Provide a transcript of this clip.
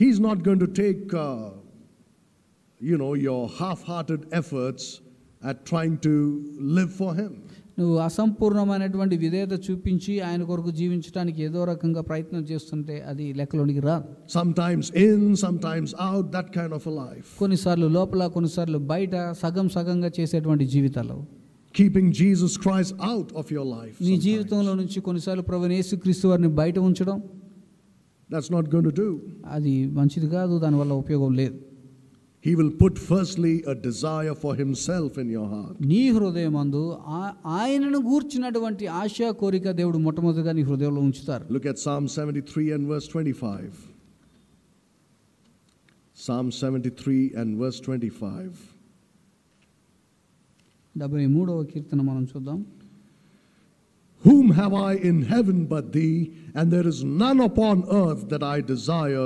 He's not going to take, your half-hearted efforts at trying to live for Him. నువ్వు అసంపూర్ణమైనటువంటి విధేయత చూపించి ఆయన కొరకు జీవించడానికి ఏదో రకంగా ప్రయత్నం చేస్తుంటే అది లెక్కలోనికి రాదు. Sometimes in, sometimes out, that kind of a life. కొన్నిసార్లు లోపల, కొన్నిసార్లు బయట, సగంగా చేసేటువంటి జీవితాలు. Keeping Jesus Christ out of your life. నీ జీవితంలో నుంచి కొన్నిసార్లు ప్రభువైన యేసుక్రీస్తు వారిని బయట ఉంచడం. That's not going to do. అది మంచిది కాదు, దానివల్ల ఉపయోగం లేదు. He will put firstly a desire for Himself in your heart. నీ హృదయమందు ఆయనను గూర్చినటువంటి ఆశ, కోరిక దేవుడు మొట్టమొదటిగా నీ హృదయంలో ఉంచుతారు. Look at Psalm 73 and verse 25. Psalm 73 and verse 25. 73వ కీర్తన మనం చూద్దాం. Whom have I in heaven but thee, and there is none upon earth that I desire